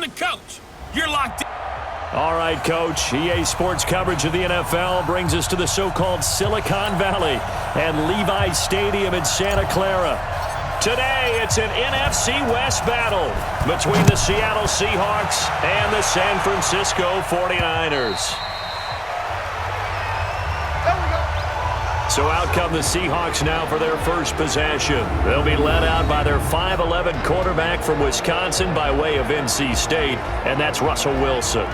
on the coach. You're locked in. All right, Coach. EA Sports coverage of the NFL brings us to the so-called Silicon Valley and Levi Stadium in Santa Clara. Today, it's an NFC West battle between the Seattle Seahawks and the San Francisco 49ers. So out come the Seahawks now for their first possession. They'll be led out by their 5'11" quarterback from Wisconsin by way of NC State, and that's Russell Wilson.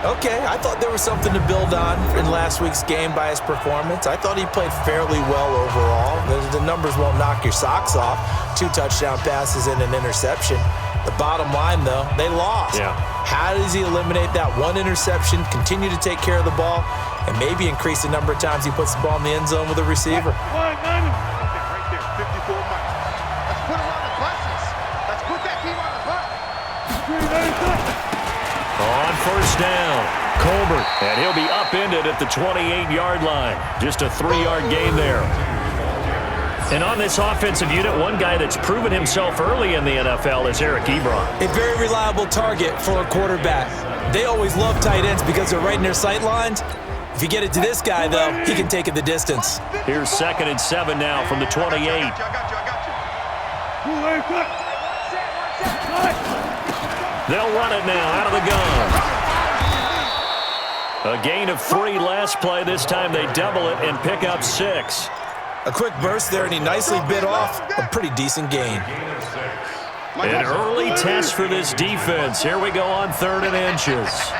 Okay, I thought there was something to build on in last week's game by his performance. I thought he played fairly well overall. The numbers won't knock your socks off. 2 touchdown passes and an interception. The bottom line, though, they lost. Yeah. How does he eliminate that one interception, continue to take care of the ball, and maybe increase the number of times he puts the ball in the end zone with a receiver? Right there, 54 miles. Let's put him on the buses. Let's put that team on the bus. On first down, Colbert, and he'll be upended at the 28-yard line. Just a 3-yard gain there. And on this offensive unit, one guy that's proven himself early in the NFL is Eric Ebron. A very reliable target for a quarterback. They always love tight ends because they're right in their sight lines. If you get it to this guy, though, he can take it the distance. Here's 2nd and 7 now from the 28. I got you. They'll run it now out of the gun. A gain of 3 last play. This time they double it and pick up 6. A quick burst there, and he nicely bit off a pretty decent gain. An early test for this defense. Here we go on 3rd and inches.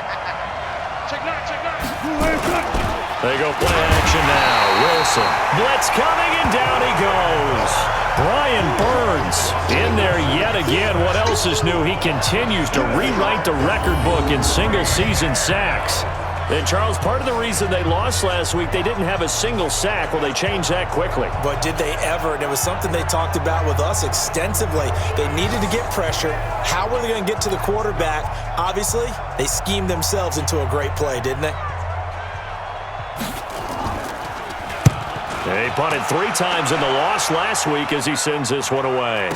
They go play action now. Wilson. Blitz coming, and down he goes. Brian Burns in there yet again. What else is new? He continues to rewrite the record book in single-season sacks. And, Charles, part of the reason they lost last week, they didn't have a single sack. Well, they changed that quickly. But did they ever? And it was something they talked about with us extensively. They needed to get pressure. How were they going to get to the quarterback? Obviously, they schemed themselves into a great play, didn't they? They punted 3 times in the loss last week as he sends this one away.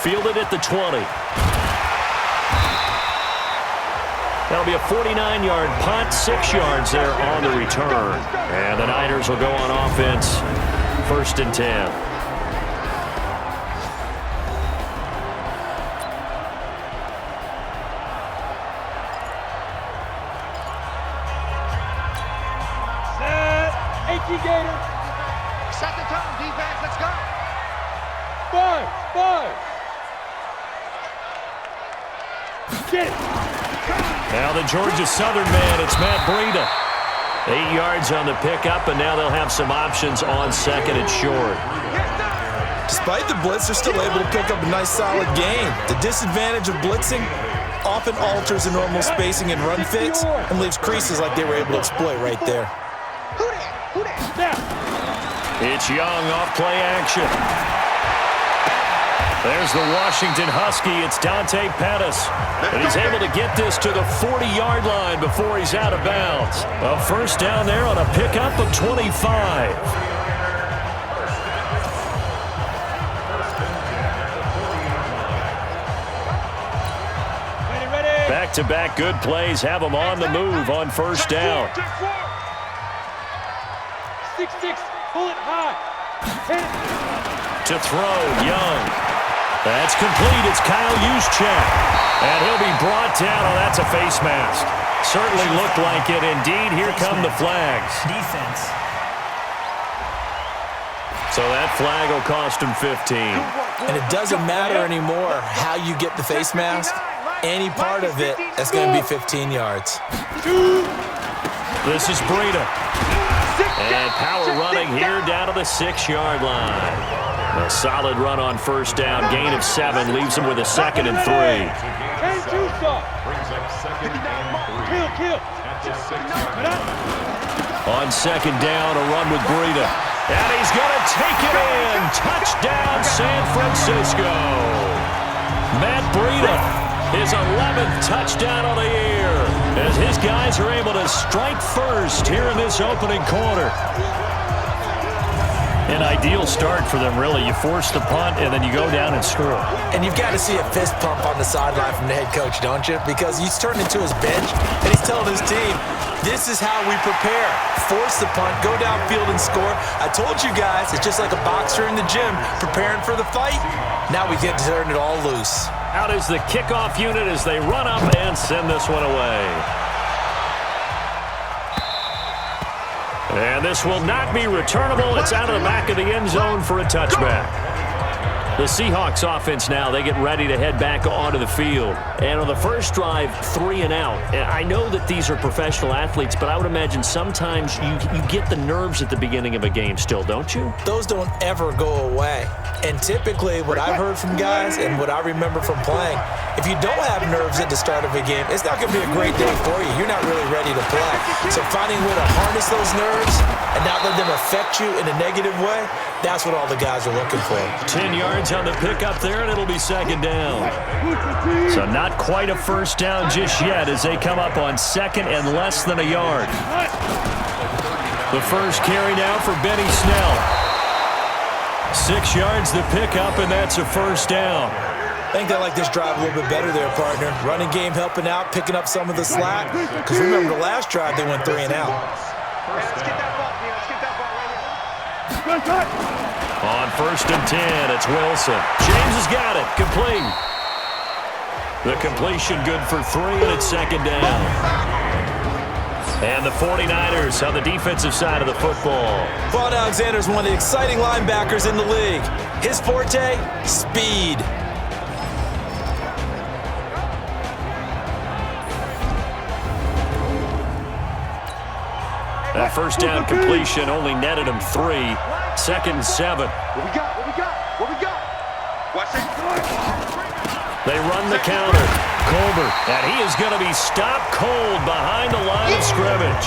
Fielded at the 20. That'll be a 49-yard punt, 6 yards there on the return. And the Niners will go on offense, 1st and 10. Gator. Set the tone, defense. Let's go. 5. Get it. Now the Georgia Southern man, it's Matt Breida. 8 yards on the pickup, and now they'll have some options on 2nd and short. Despite the blitz, they're still able to pick up a nice, solid gain. The disadvantage of blitzing often alters the normal spacing and run fits and leaves creases like they were able to exploit right there. It's Young off play action. There's the Washington Husky. It's Dante Pettis. And he's able to get this to the 40-yard line before he's out of bounds. A first down there on a pickup of 25. Back-to-back good plays have them on the move on first down. 6-6. Pull it high. To throw, Young. That's complete. It's Kyle Juszczyk. And he'll be brought down. Oh, that's a face mask. Certainly looked like it. Indeed, here come the flags. Defense. So that flag will cost him 15. And it doesn't matter anymore how you get the face mask. Any part of it, that's going to be 15 yards. This is Breida. And power running here down to the 6-yard line. A solid run on first down. Gain of 7 leaves him with a 2nd and 3. On 2nd down, a run with Breida. And he's going to take it in. Touchdown, San Francisco. Matt Breida. His 11th touchdown of the year as his guys are able to strike first here in this opening quarter. An ideal start for them, really. You force the punt, and then you go down and score. And you've got to see a fist pump on the sideline from the head coach, don't you? Because he's turned into his bench, and he's telling his team, this is how we prepare. Force the punt, go downfield and score. I told you guys, it's just like a boxer in the gym preparing for the fight. Now we get to turn it all loose. Out is the kickoff unit as they run up and send this one away. And this will not be returnable. It's out of the back of the end zone for a touchback. The Seahawks offense now, they get ready to head back onto the field. And on the first drive, 3 and out. And I know that these are professional athletes, but I would imagine sometimes you get the nerves at the beginning of a game still, don't you? Those don't ever go away. And typically what I've heard from guys and what I remember from playing, if you don't have nerves at the start of a game, it's not going to be a great day for you. You're not really ready to play. So finding a way to harness those nerves and not let them affect you in a negative way, that's what all the guys are looking for. 10 yards on the pickup there, and it'll be second down. So not quite a first down just yet as they come up on second and less than a yard. The first carry now for Benny Snell. 6 yards the pickup, and that's a first down. I think they like this drive a little bit better there, partner. Running game helping out, picking up some of the slack. Because remember the last drive, they went 3 and out. Let's get that ball, man. Let's get that ball right here. On first and 10, it's Wilson. James has got it. Complete. The completion good for 3, and it's second down. And the 49ers on the defensive side of the football. Vaughn Alexander is one of the exciting linebackers in the league. His forte, speed. That first down completion only netted him 3. Second and 7. What we got? What we got? What we got? Watch it. They run the counter. Colbert, and he is going to be stopped cold behind the line of scrimmage.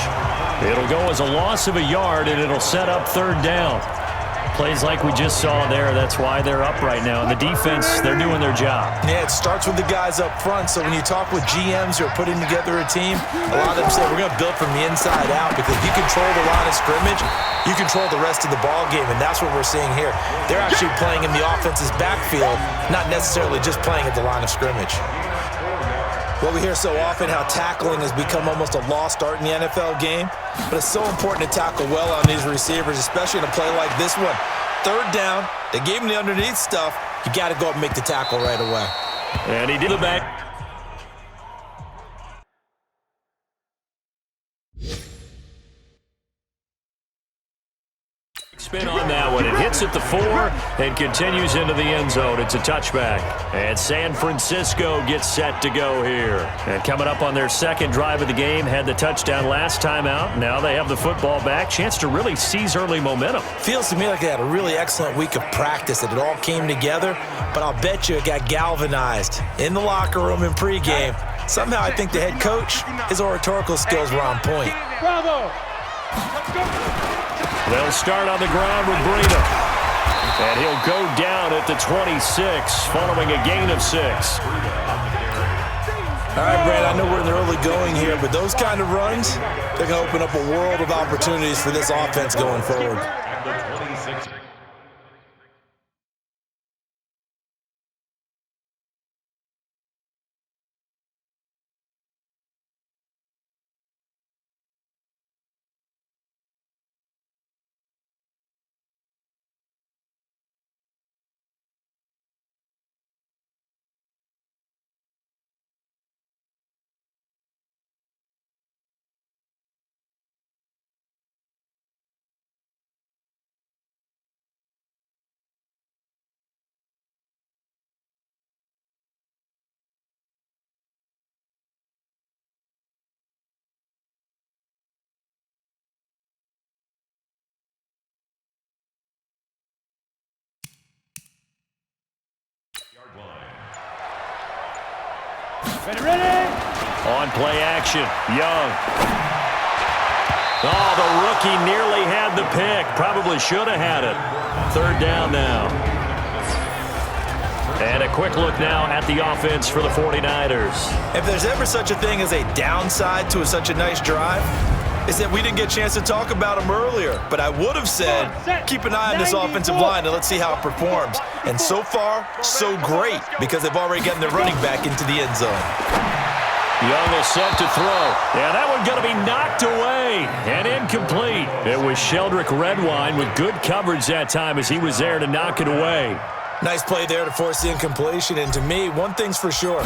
It'll go as a loss of a yard, and it'll set up third down. Plays like we just saw there, that's why they're up right now. And the defense, they're doing their job. Yeah, it starts with the guys up front. So when you talk with GMs who are putting together a team, a lot of them say we're going to build from the inside out because if you control the line of scrimmage, you control the rest of the ball game, and that's what we're seeing here. They're actually playing in the offense's backfield, not necessarily just playing at the line of scrimmage. Well, we hear so often how tackling has become almost a lost art in the NFL game, but it's so important to tackle well on these receivers, especially in a play like this one. Third down, they gave him the underneath stuff. You got to go up and make the tackle right away. And he did the back. Spin on that one. It hits at the 4 and continues into the end zone. It's a touchback. And San Francisco gets set to go here. And coming up on their second drive of the game, had the touchdown last time out. Now they have the football back. Chance to really seize early momentum. Feels to me like they had a really excellent week of practice, that it all came together. But I'll bet you it got galvanized in the locker room in pregame. Somehow I think the head coach, his oratorical skills were on point. Bravo. Let's go. They'll start on the ground with Breida. And he'll go down at the 26, following a gain of 6. All right, Brad, I know we're in the early going here, but those kind of runs, they're going to open up a world of opportunities for this offense going forward. Ready? On play action, Young. Oh, the rookie nearly had the pick. Probably should have had it. Third down now. And a quick look now at the offense for the 49ers. If there's ever such a thing as a downside to such a nice drive, is that we didn't get a chance to talk about him earlier, but I would have said, keep an eye on this offensive line and let's see how it performs. And so far, so great, because they've already gotten their running back into the end zone. Young is set to throw. Yeah, that one going to be knocked away and incomplete. It was Sheldrick Redwine with good coverage that time as he was there to knock it away. Nice play there to force the incompletion. And to me, one thing's for sure.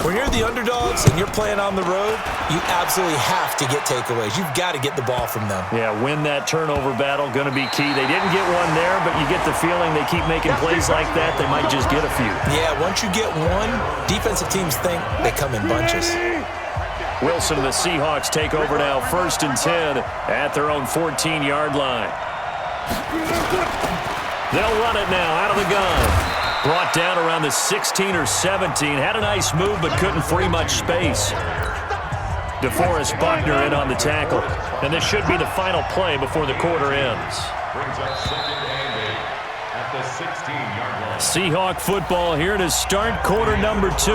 When you're the underdogs and you're playing on the road, you absolutely have to get takeaways. You've got to get the ball from them. Yeah, win that turnover battle, going to be key. They didn't get one there, but you get the feeling they keep making plays like that, they might just get a few. Yeah, once you get one, defensive teams think they come in bunches. Wilson and the Seahawks take over now, 1st and 10 at their own 14-yard line. They'll run it now out of the gun. Brought down around the 16 or 17. Had a nice move, but couldn't free much space. DeForest Buckner in on the tackle. And this should be the final play before the quarter ends. Seahawk football here to start quarter number 2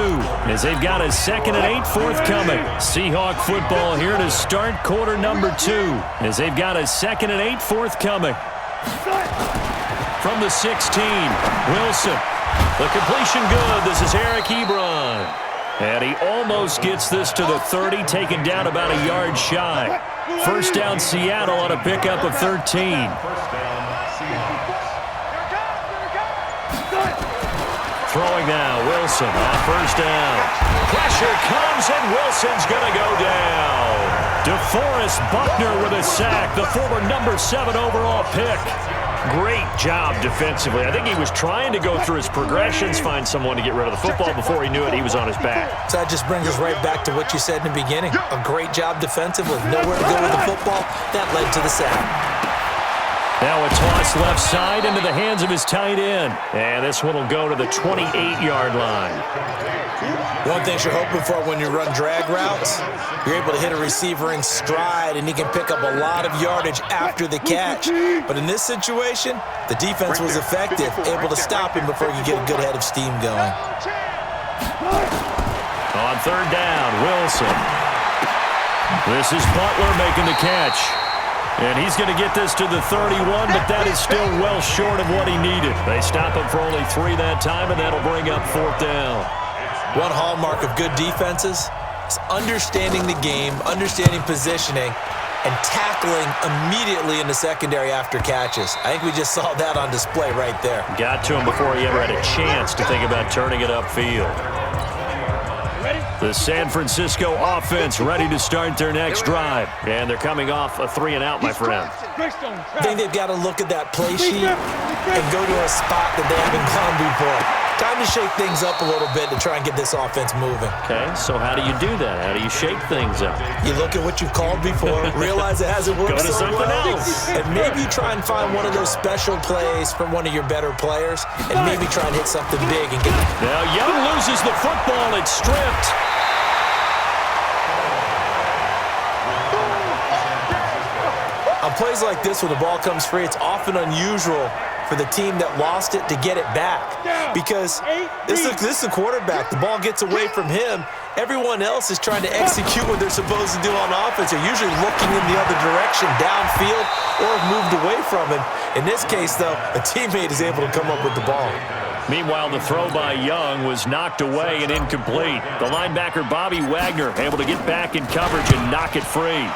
as they've got a 2nd and 8 forthcoming. Seahawk football here to start quarter number 2 as they've got a 2nd and 8 forthcoming. From the 16, Wilson. The completion good. This is Eric Ebron. And he almost gets this to the 30, taken down about a yard shy. 1st down Seattle on a pickup of 13. Throwing now, Wilson on 1st down. Pressure comes and Wilson's going to go down. DeForest Buckner with a sack, the former number 7 overall pick. Great job defensively. I think he was trying to go through his progressions, find someone to get rid of the football. Before he knew it, he was on his back. So that just brings us right back to what you said in the beginning. A great job defensively. Nowhere to go with the football. That led to the sack. Now a toss left side into the hands of his tight end. And this one will go to the 28-yard line. One thing you're hoping for when you run drag routes, you're able to hit a receiver in stride, and he can pick up a lot of yardage after the catch. But in this situation, the defense was effective, able to stop him before he could get a good head of steam going. On 3rd down, Wilson. This is Butler making the catch. And he's going to get this to the 31, but that is still well short of what he needed. They stop him for only 3 that time, and that'll bring up 4th down. One hallmark of good defenses is understanding the game, understanding positioning, and tackling immediately in the secondary after catches. I think we just saw that on display right there. Got to him before he ever had a chance to think about turning it upfield. The San Francisco offense ready to start their next drive. And they're coming off a 3-and-out, my friend. I think they've got to look at that play sheet and go to a spot that they haven't gone before. Time to shake things up a little bit to try and get this offense moving. Okay, so how do you do that? How do you shake things up? You look at what you've called before, realize it hasn't worked Go to so something well, else. and maybe try and find one of those special plays from one of your better players, and maybe try and hit something big and get. Now Young loses the football. It's stripped. On plays like this, when the ball comes free, it's often unusual for the team that lost it to get it back. Because this is the quarterback. The ball gets away from him. Everyone else is trying to execute what they're supposed to do on offense. They're usually looking in the other direction, downfield, or have moved away from him. In this case, though, a teammate is able to come up with the ball. Meanwhile, the throw by Young was knocked away and incomplete. The linebacker, Bobby Wagner, able to get back in coverage and knock it free.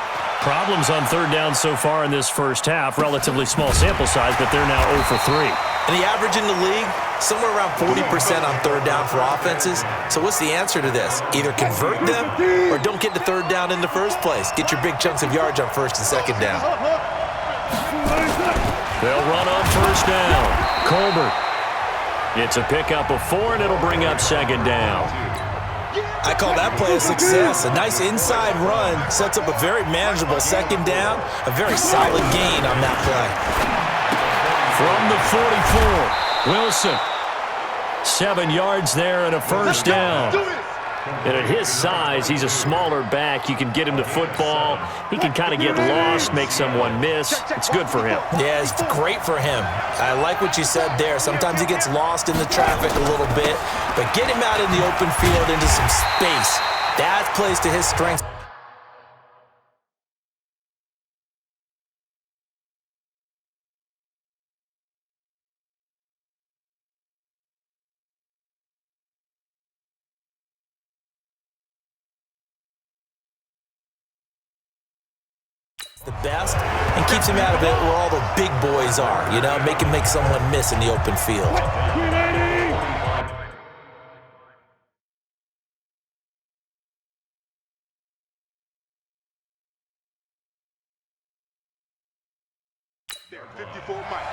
Problems on 3rd down so far in this first half. Relatively small sample size, but they're now 0 for 3. And the average in the league, somewhere around 40% on 3rd down for offenses. So what's the answer to this? Either convert them or don't get to 3rd down in the first place. Get your big chunks of yards on 1st and 2nd down. They'll run on 1st down. Colbert. It's a pickup of 4, and it'll bring up 2nd down. I call that play a success. A nice inside run sets up a very manageable 2nd down, a very solid gain on that play. From the 44, Wilson. 7 yards there and a 1st down. And at his size, he's a smaller back. You can get him to football. He can kind of get lost, make someone miss. It's good for him. Yeah, it's great for him. I like what you said there. Sometimes he gets lost in the traffic a little bit, but get him out in the open field into some space. That plays to his strengths. the best and keeps him out of it where all the big boys are, you know, make someone miss in the open field. There, 54 Mike.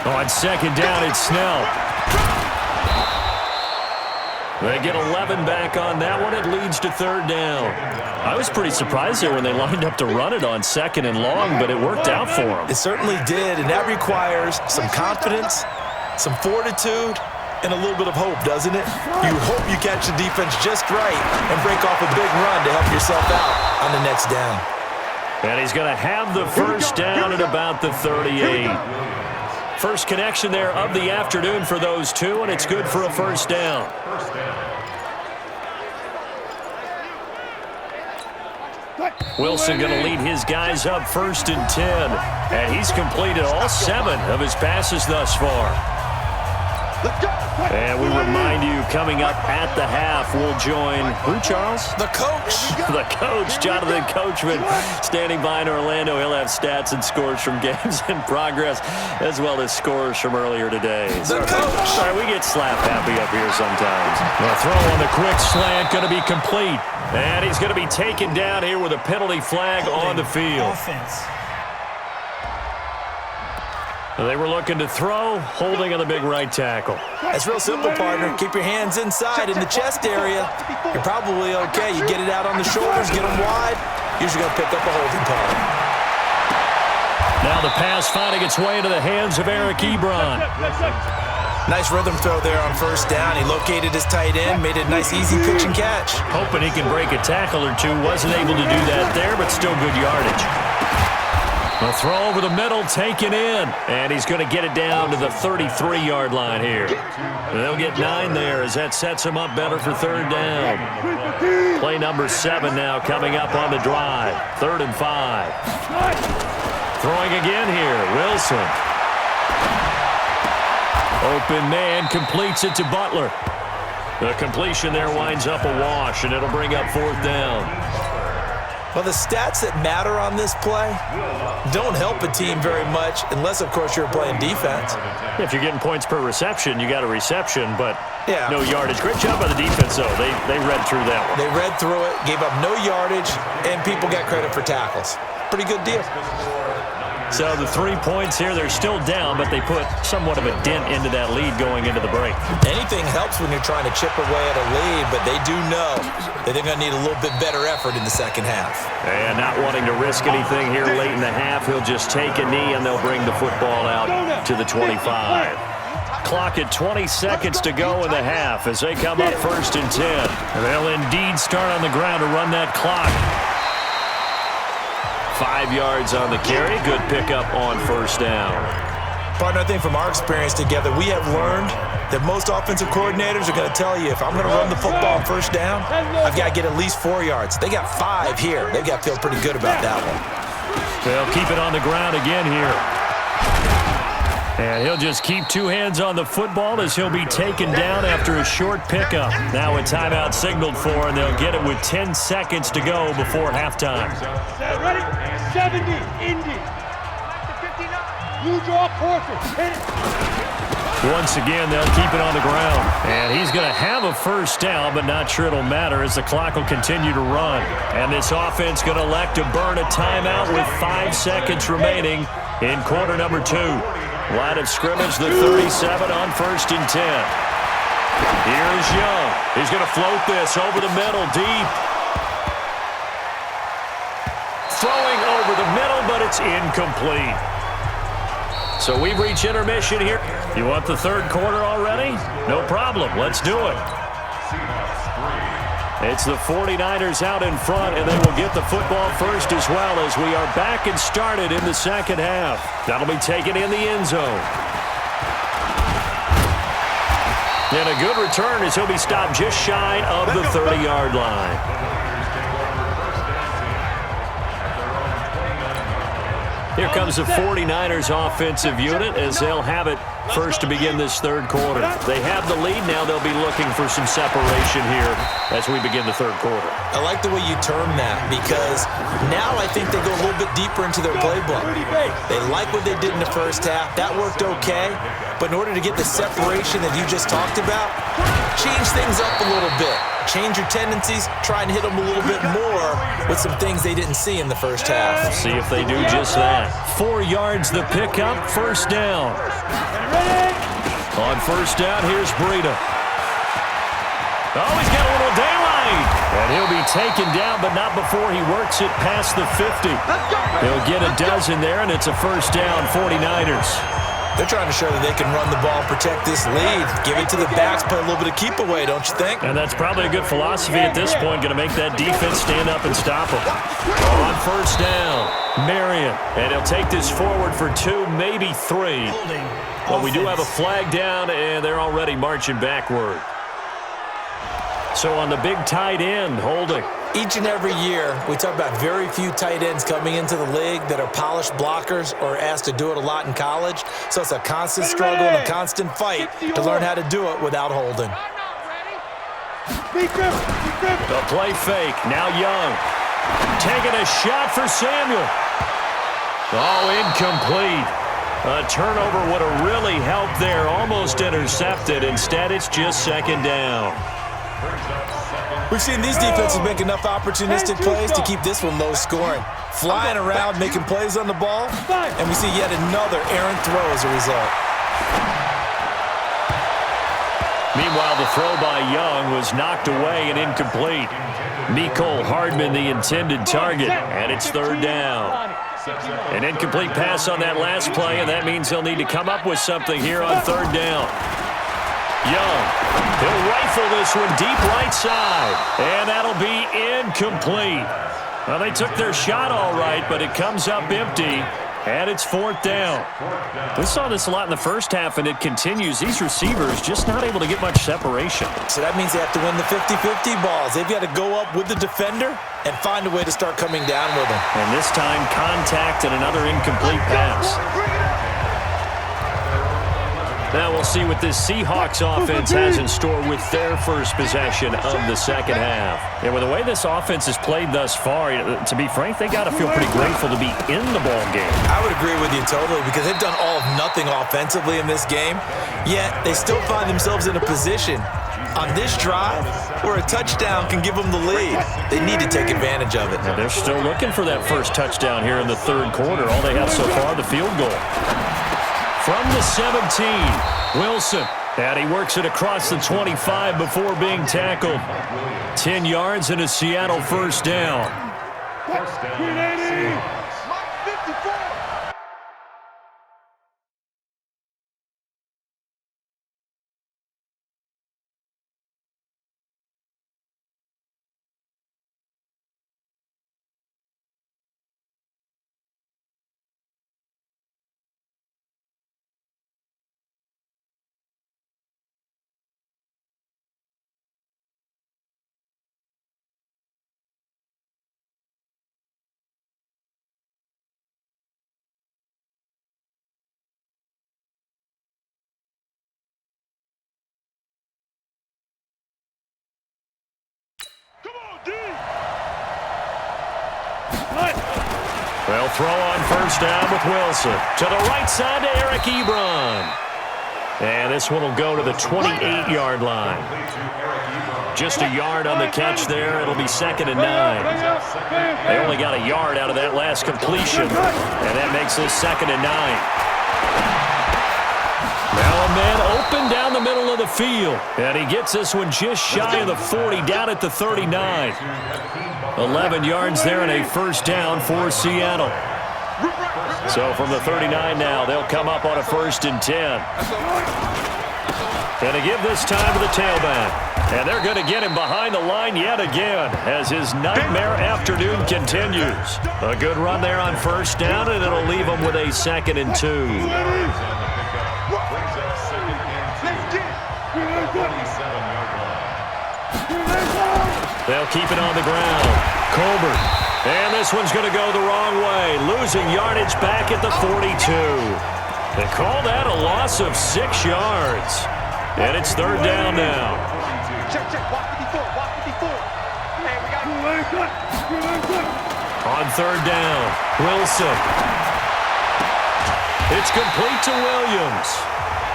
On second down, it's Snell. They get 11 back on that one. It leads to third down. I was pretty surprised there when they lined up to run it on second and long, but it worked out for them. It certainly did, and that requires some confidence, some fortitude, and a little bit of hope, doesn't it? You hope you catch the defense just right and break off a big run to help yourself out on the next down. And he's going to have the first down at about the 38. First connection there of the afternoon for those two, and it's good for a first down. Wilson going to lead his guys up 1st and 10. And he's completed all 7 of his passes thus far. And we remind you, coming up at the half, we'll join who, Charles? The coach. The coach, Jonathan Coachman, standing by in Orlando. He'll have stats and scores from games in progress, as well as scores from earlier today. The coach. Sorry, we get slap happy up here sometimes. The throw on the quick slant going to be complete. And he's going to be taken down here with a penalty flag on the field. Offense. They were looking to throw, holding on the big right tackle. It's real simple, partner. Keep your hands inside in the chest area. You're probably okay. You get it out on the shoulders, get them wide. Usually going to pick up a holding call. Now the pass finding its way into the hands of Eric Ebron. Nice rhythm throw there on first down. He located his tight end, made it a nice, easy pitch and catch. Hoping he can break a tackle or two. Wasn't able to do that there, but still good yardage. A throw over the middle, taken in. And he's going to get it down to the 33-yard line here. They'll get 9 there as that sets him up better for third down. Play number 7 now coming up on the drive. 3rd and 5. Throwing again here, Wilson. Open man, completes it to Butler. The completion there winds up a wash, and it'll bring up 4th down. Well, the stats that matter on this play don't help a team very much unless, of course, you're playing defense. If you're getting points per reception, you got a reception, but yeah, no yardage. Great job by the defense, though. They read through that one. They read through it, gave up no yardage, and people got credit for tackles. Pretty good deal. So the 3 points here, they're still down, but they put somewhat of a dent into that lead going into the break. Anything helps when you're trying to chip away at a lead, but they do know that they're going to need a little bit better effort in the second half. And not wanting to risk anything here late in the half, he'll just take a knee and they'll bring the football out to the 25. Clock at 20 seconds to go in the half as they come up 1st and 10. They'll indeed start on the ground to run that clock. 5 yards on the carry. Good pickup on first down. Partner, I think from our experience together, we have learned that most offensive coordinators are going to tell you, if I'm going to run the football on first down, I've got to get at least 4 yards. They got 5 here. They've got to feel pretty good about that one. They'll keep it on the ground again here. And he'll just keep 2 hands on the football as he'll be taken down after a short pickup. Now a timeout signaled for, and they'll get it with 10 seconds to go before halftime. Ready? 70, Indy. 59. Blue draw, Porter. Hit it. Once again, they'll keep it on the ground. And he's going to have a first down, but not sure it'll matter as the clock will continue to run. And this offense going to elect to burn a timeout with 5 seconds remaining in quarter number 2. Line of scrimmage, the 37 on 1st and 10. Here's Young. He's going to float this over the middle, deep. Throwing over the middle, but it's incomplete. So we've reached intermission here. You want the third quarter already? No problem. Let's do it. It's the 49ers out in front, and they will get the football first as well as we are back and started in the second half. That'll be taken in the end zone. And a good return as he'll be stopped just shy of the 30-yard line. Here comes the 49ers offensive unit as they'll have it first to begin this third quarter. They have the lead. Now they'll be looking for some separation here as we begin the third quarter. I like the way you term that because now I think they go a little bit deeper into their playbook. They like what they did in the first half. That worked okay. But in order to get the separation that you just talked about, change things up a little bit. Change your tendencies. Try and hit them a little bit more with some things they didn't see in the first half. See if they do just that. 4 yards the pickup, first down. On first down, here's Breida. Oh, he's got a little daylight. And he'll be taken down, but not before he works it past the 50. He'll get a dozen there, and it's a first down, 49ers. They're trying to show that they can run the ball, protect this lead, give it to the backs, play a little bit of keep away, don't you think? And that's probably a good philosophy at this point, going to make that defense stand up and stop them. On first down, Marion. And he'll take this forward for 2, maybe 3. But we do have a flag down, and they're already marching backward. So on the big tight end, holding. Each and every year, we talk about very few tight ends coming into the league that are polished blockers or asked to do it a lot in college. So it's a constant struggle and a constant fight to learn how to do it without holding. The play fake. Now Young. Taking a shot for Samuel. Oh, incomplete. A turnover would have really helped there. Almost intercepted. Instead, it's just second down. We've seen these defenses make enough opportunistic plays to keep this one low scoring. Flying around, making plays on the ball, and we see yet another errant throw as a result. Meanwhile, the throw by Young was knocked away and incomplete. Mecole Hardman, the intended target, and it's third down. An incomplete pass on that last play, and that means they'll need to come up with something here on third down. Young, he'll rifle this one deep right side, and that'll be incomplete. Well, they took their shot all right, but it comes up empty, and it's fourth down. We saw this a lot in the first half, and it continues. These receivers just not able to get much separation. So that means they have to win the 50-50 balls. They've got to go up with the defender and find a way to start coming down with them. And this time, contact and another incomplete pass. Now we'll see what this Seahawks offense has in store with their first possession of the second half. And with the way this offense has played thus far, to be frank, they got to feel pretty grateful to be in the ball game. I would agree with you totally because they've done all of nothing offensively in this game, yet they still find themselves in a position on this drive where a touchdown can give them the lead. They need to take advantage of it. They're still looking for that first touchdown here in the third quarter. All they have so far, the field goal. From the 17, Wilson. And he works it across the 25 before being tackled. 10 yards and a Seattle first down. Well, throw on first down with Wilson. To the right side to Eric Ebron. And this one will go to the 28-yard line. Just a yard on the catch there. It'll be second and 9. They only got a yard out of that last completion. And that makes this second and 9. Now a man open down the middle of the field. And he gets this one just shy of the 40, down at the 39. 11 yards there and a first down for Seattle. So from the 39 now, they'll come up on a first and 10. And to give this time to the tailback. And they're going to get him behind the line yet again as his nightmare afternoon continues. A good run there on first down, and it'll leave him with a second and 2. They'll keep it on the ground. Colbert. And this one's going to go the wrong way. Losing yardage back at the 42. They call that a loss of 6 yards. And it's third down now. Check, walk 54, walk 54. Hey, we got On third down, Wilson. It's complete to Williams.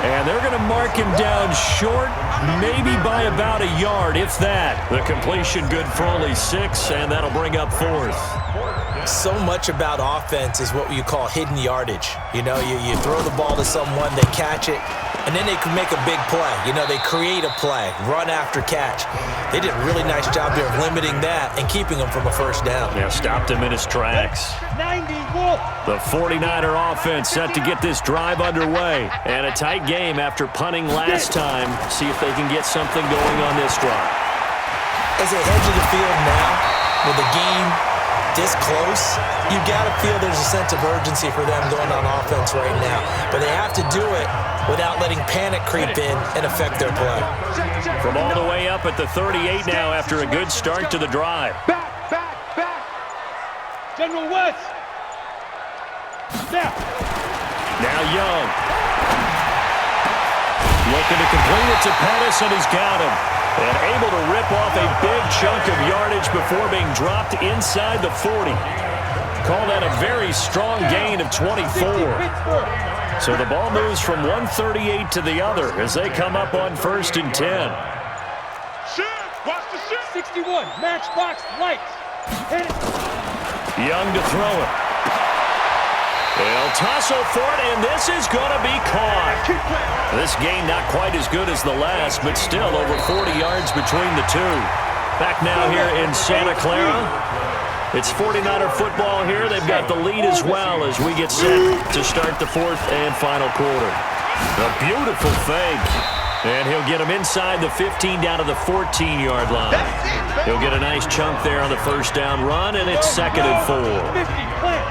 And they're going to mark him down short, maybe by about a yard, if that. The completion good for only 6, and that'll bring up fourth. So much about offense is what you call hidden yardage. You know, you throw the ball to someone, they catch it, and then they can make a big play. You know, they create a play, run after catch. They did a really nice job there of limiting that and keeping him from a first down. Yeah, stopped him in his tracks. 90, Wolf. The 49er offense set to get this drive underway. And a tight game after punting last time. See if they can get something going on this drive. As they head to the field now, with the game this close, you got to feel there's a sense of urgency for them going on offense right now. But they have to do it without letting panic creep in and affect their play. From all the way up at the 38 now after a good start to the drive. back. General West. Snap. Now Young. Looking to complete it to Pettis, and he's got him. And able to rip off a big chunk of yardage before being dropped inside the 40. Call that a very strong gain of 24. So the ball moves from 138 to the other as they come up on 1st and 10. Shit, watch the shit. 61, matchbox lights. Hit it. Young to throw it. They'll tussle for it, and this is going to be caught. This gain not quite as good as the last, but still over 40 yards between the two. Back now here in Santa Clara. It's 49er football here. They've got the lead as well as we get set to start the 4th and final quarter. A beautiful fake. And he'll get him inside the 15 down to the 14-yard line. He'll get a nice chunk there on the first down run, and it's 2nd and 4. 50, plant.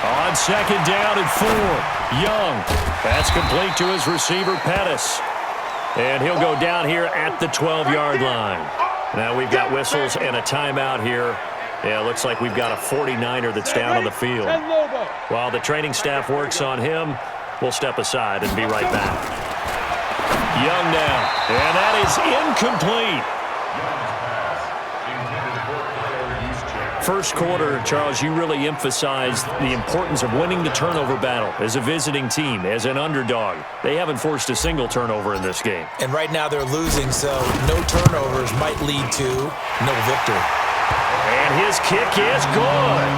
On 2nd down and 4, Young. That's complete to his receiver, Pettis. And he'll go down here at the 12-yard line. Now we've got whistles and a timeout here. Yeah, it looks like we've got a 49er that's down on the field. While the training staff works on him, we'll step aside and be right back. Young now, and that is incomplete. First quarter, Charles, you really emphasized the importance of winning the turnover battle as a visiting team, as an underdog. They haven't forced a single turnover in this game. And right now they're losing, so no turnovers might lead to no victory. And his kick is good.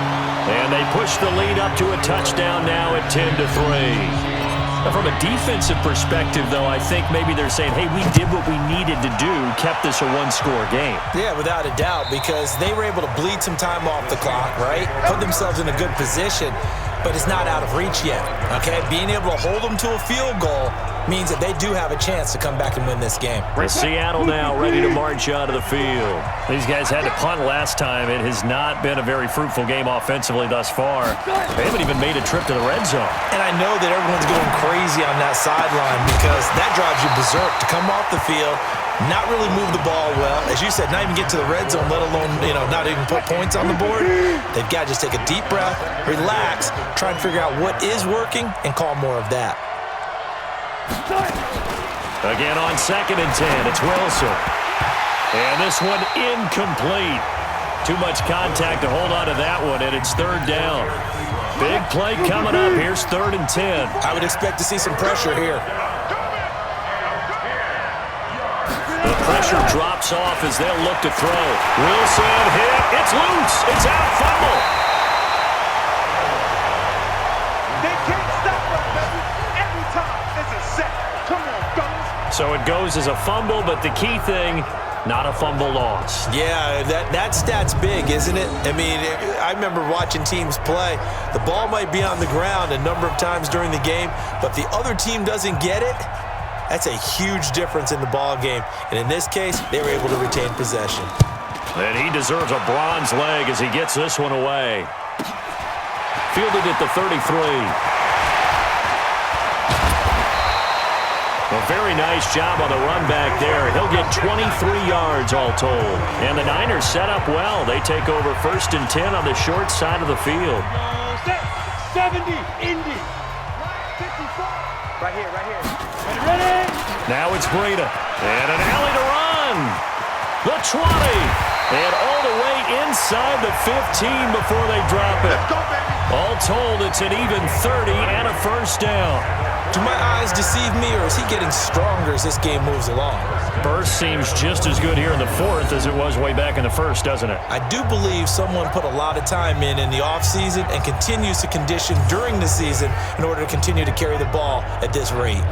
And they push the lead up to a touchdown now at 10-3. Now, from a defensive perspective, though, I think maybe they're saying, hey, we did what we needed to do, kept this a one-score game. Yeah, without a doubt, because they were able to bleed some time off the clock, right? Put themselves in a good position, but it's not out of reach yet, okay? Being able to hold them to a field goal means that they do have a chance to come back and win this game. Seattle now ready to march out of the field. These guys had to punt last time. It has not been a very fruitful game offensively thus far. They haven't even made a trip to the red zone. And I know that everyone's going crazy on that sideline because that drives you berserk to come off the field, not really move the ball well. As you said, not even get to the red zone, let alone, not even put points on the board. They've got to just take a deep breath, relax, try and figure out what is working and call more of that. Again on 2nd and 10, it's Wilson. And this one incomplete. Too much contact to hold on to that one, and it's 3rd down. Big play coming up. Here's 3rd and 10. I would expect to see some pressure here. The pressure drops off as they'll look to throw. Wilson hit. It's loose. It's out. Fumble. They can't stop us, baby. Every time it's a set. Come on, fellas. So it goes as a fumble, but the key thing, not a fumble loss. Yeah, that stat's big, isn't it? I mean, I remember watching teams play. The ball might be on the ground a number of times during the game, but if the other team doesn't get it, that's a huge difference in the ball game. And in this case, they were able to retain possession. And he deserves a bronze leg as he gets this one away. Fielded at the 33. A very nice job on the run back there. He'll get 23 yards all told. And the Niners set up well. They take over 1st and 10 on the short side of the field. Set. 70, Indy. 54. Right here, right here. Ready? Now it's Breida. And an alley to run. The 20. And all the way inside the 15 before they drop it. Let's go, baby. All told, it's an even 30 and a first down. Do my eyes deceive me, or is he getting stronger as this game moves along? Burst seems just as good here in the 4th as it was way back in the 1st, doesn't it? I do believe someone put a lot of time in the offseason and continues to condition during the season in order to continue to carry the ball at this rate.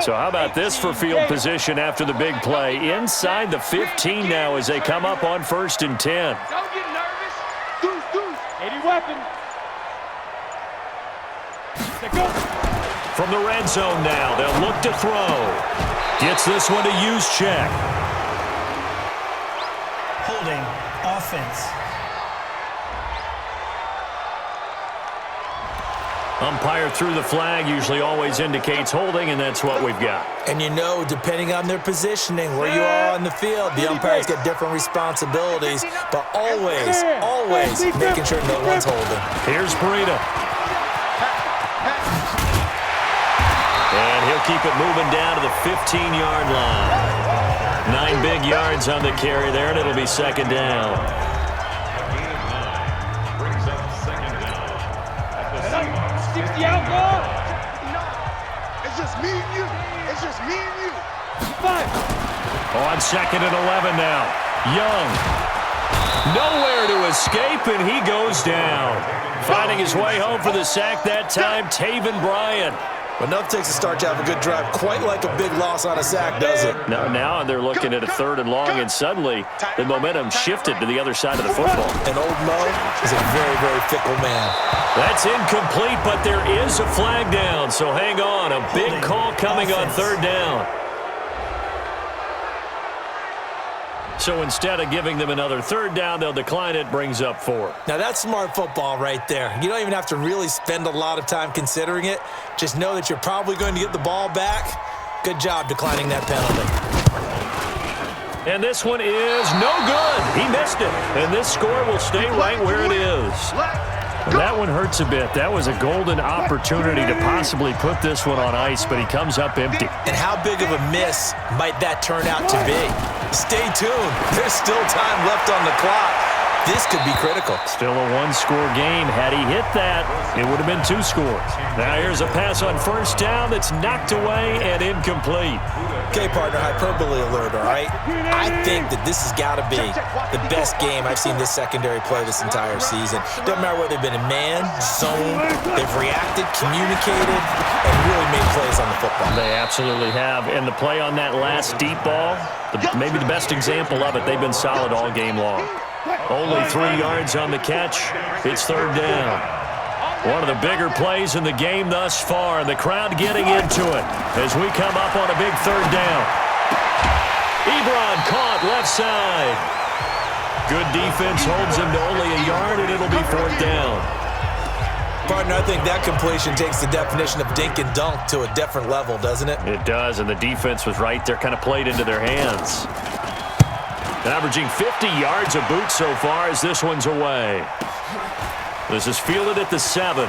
So how about this for field position after the big play? Inside the 15 now as they come up on 1st and 10. Don't get nervous. Deuce, deuce. 80 weapon. Go. From the red zone now, they'll look to throw. Gets this one to Juszczyk. Holding offense. Umpire threw the flag, usually always indicates holding, and that's what we've got. And you know, depending on their positioning, where you are on the field, the umpires get different responsibilities, but always making sure no one's holding. Here's Breida. And he'll keep it moving down to the 15-yard line. 9 big yards on the carry there, and it'll be 2nd down. 60 outlaw. It's just me and you. It's just me and you. 5. On 2nd and 11 now. Young. Nowhere to escape, and he goes down. Finding his way home for the sack that time, Taven Bryan. Enough takes a start to have a good drive, quite like a big loss on a sack, does it? Now they're looking at a 3rd and long, and suddenly the momentum shifted to the other side of the football. And old Mo is a very, very fickle man. That's incomplete, but there is a flag down, so hang on. A big call coming on 3rd down. So instead of giving them another 3rd down, they'll decline it, brings up 4. Now that's smart football right there. You don't even have to really spend a lot of time considering it. Just know that you're probably going to get the ball back. Good job declining that penalty. And this one is no good. He missed it. And this score will stay right where it is. That one hurts a bit. That was a golden opportunity to possibly put this one on ice, but he comes up empty. And how big of a miss might that turn out to be? Stay tuned. There's still time left on the clock. This could be critical. Still a 1-score game. Had he hit that, it would have been 2 scores. Now here's a pass on 1st down that's knocked away and incomplete. Okay, partner, hyperbole alert, all right? I think that this has got to be the best game I've seen this secondary play this entire season. Doesn't matter whether they've been in man, zone, they've reacted, communicated, and really made plays on the football. They absolutely have. And the play on that last deep ball, maybe the best example of it, they've been solid all game long. Only 3 yards on the catch. It's 3rd down. One of the bigger plays in the game thus far, and the crowd getting into it as we come up on a big 3rd down. Ebron caught left side. Good defense holds him to only a yard, and it'll be 4th down. Partner, I think that completion takes the definition of dink and dunk to a different level, doesn't it? It does, and the defense was right there, kind of played into their hands. Averaging 50 yards a boot so far as this one's away. This is fielded at the 7.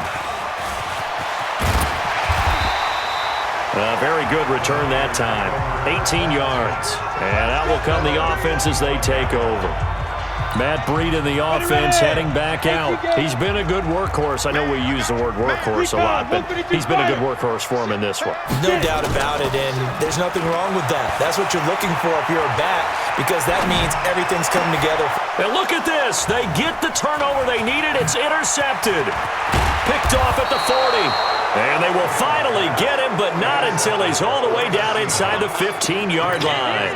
A very good return that time. 18 yards. And out will come the offense as they take over. Matt Breida in the offense heading back out. He's been a good workhorse. I know we use the word workhorse a lot, but he's been a good workhorse for him in this one. No doubt about it, and there's nothing wrong with that. That's what you're looking for if you're a back, because that means everything's coming together. And look at this. They get the turnover they needed. It's intercepted. Picked off at the 40. And they will finally get him, but not until he's all the way down inside the 15-yard line.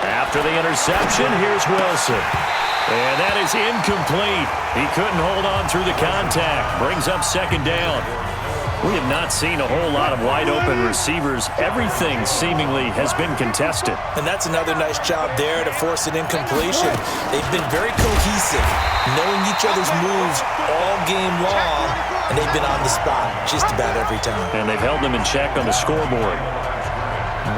After the interception, here's Wilson. And that is incomplete. He couldn't hold on through the contact. Brings up 2nd down. We have not seen a whole lot of wide-open receivers. Everything seemingly has been contested. And that's another nice job there to force an incompletion. They've been very cohesive, knowing each other's moves all game long, and they've been on the spot just about every time. And they've held them in check on the scoreboard.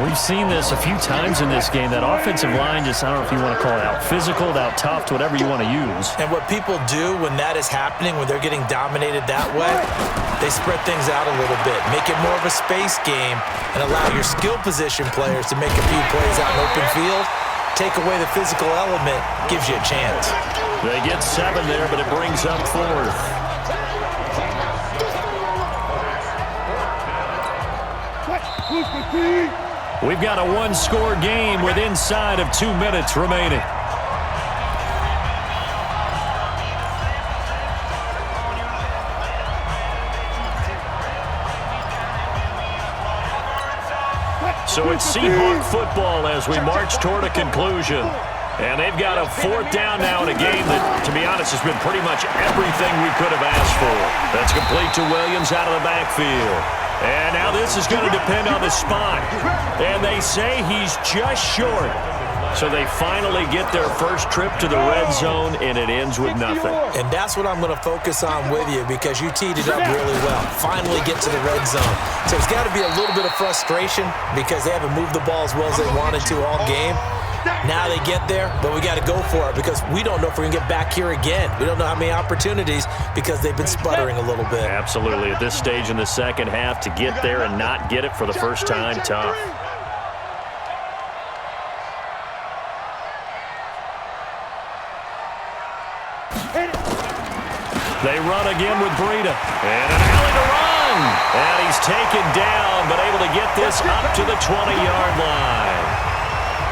We've seen this a few times in this game. That offensive line just, I don't know if you want to call it out physical, out tough, whatever you want to use. And what people do when that is happening, when they're getting dominated that way, they spread things out a little bit, make it more of a space game, and allow your skill position players to make a few plays out in open field. Take away the physical element, gives you a chance. They get 7 there, but it brings up 4th. We've got a one-score game with inside of 2 minutes remaining. So it's Seahawk football as we march toward a conclusion. And they've got a 4th down now in a game that, to be honest, has been pretty much everything we could have asked for. That's complete to Williams out of the backfield. And now this is going to depend on the spot. And they say he's just short. So they finally get their first trip to the red zone, and it ends with nothing. And that's what I'm going to focus on with you, because you teed it up really well. Finally get to the red zone. So it's got to be a little bit of frustration because they haven't moved the ball as well as they wanted to all game. Now they get there, but we got to go for it because we don't know if we're going to get back here again. We don't know how many opportunities because they've been sputtering a little bit. Absolutely. At this stage in the second half, to get there and not get it for the first time, tough. They run again with Breida. And an alley to run. And he's taken down, but able to get this up to the 20-yard line.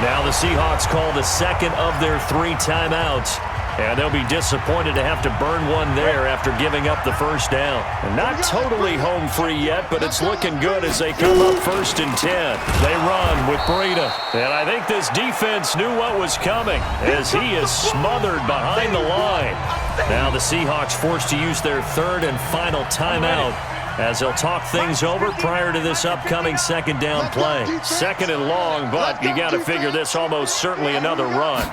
Now the Seahawks call the second of their 3 timeouts. And they'll be disappointed to have to burn one there after giving up the first down. And not totally home free yet, but it's looking good as they come up 1st and 10. They run with Breida. And I think this defense knew what was coming as he is smothered behind the line. Now the Seahawks forced to use their 3rd and final timeout as they'll talk things over prior to this upcoming 2nd down play. 2nd and long, but you got to figure this almost certainly another run.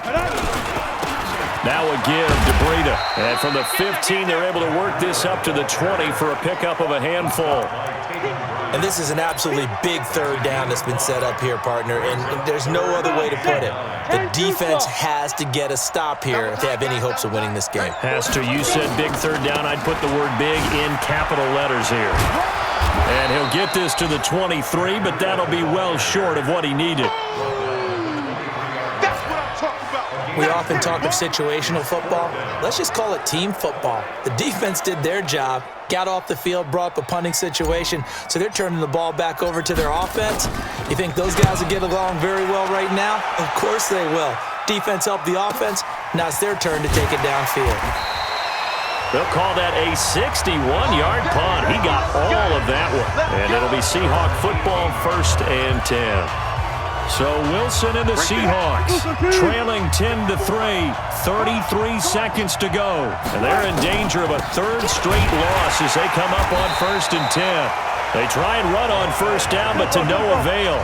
Now a give to Breida. And from the 15, they're able to work this up to the 20 for a pickup of a handful. And this is an absolutely big 3rd down that's been set up here, partner, and there's no other way to put it. The defense has to get a stop here if they have any hopes of winning this game. Pastor, you said big 3rd down. I'd put the word big in capital letters here. And he'll get this to the 23, but that'll be well short of what he needed. We often talk of situational football. Let's just call it team football. The defense did their job, got off the field, brought up a punting situation, so they're turning the ball back over to their offense. You think those guys will get along very well right now? Of course they will. Defense helped the offense. Now it's their turn to take it downfield. They'll call that a 61-yard punt. He got all of that one. And it'll be Seahawk football 1st and 10. So Wilson and the Seahawks trailing 10-3, 33 seconds to go. And they're in danger of a 3rd straight loss as they come up on 1st and 10. They try and run on 1st down, but to no avail.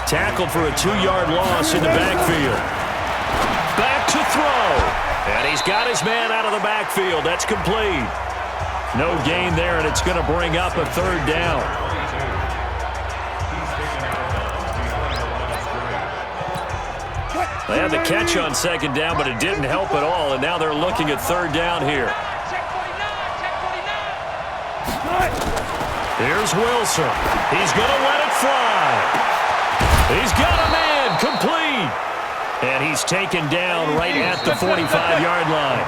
Tackled for a 2-yard loss in the backfield. Back to throw. And he's got his man out of the backfield. That's complete. No gain there, and it's going to bring up a 3rd down. They had the catch on 2nd down, but it didn't help at all, and now they're looking at 3rd down here. Here's Wilson. He's going to let it fly. He's got a man complete. And he's taken down right at the 45-yard line.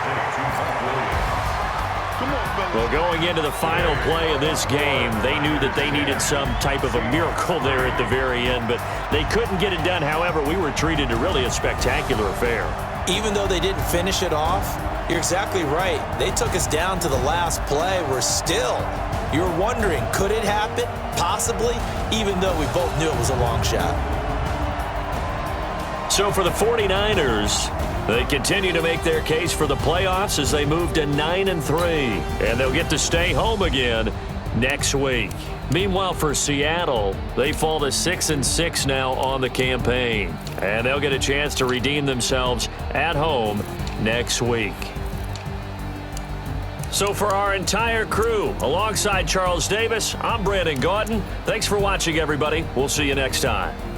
Well, going into the final play of this game, they knew that they needed some type of a miracle there at the very end, but they couldn't get it done. However, we were treated to really a spectacular affair. Even though they didn't finish it off, you're exactly right. They took us down to the last play. We're still, you're wondering, could it happen? Possibly, even though we both knew it was a long shot. So for the 49ers, they continue to make their case for the playoffs as they move to 9-3. And they'll get to stay home again next week. Meanwhile, for Seattle, they fall to 6-6 now on the campaign, and they'll get a chance to redeem themselves at home next week. So for our entire crew, alongside Charles Davis, I'm Brandon Gaudin. Thanks for watching, everybody. We'll see you next time.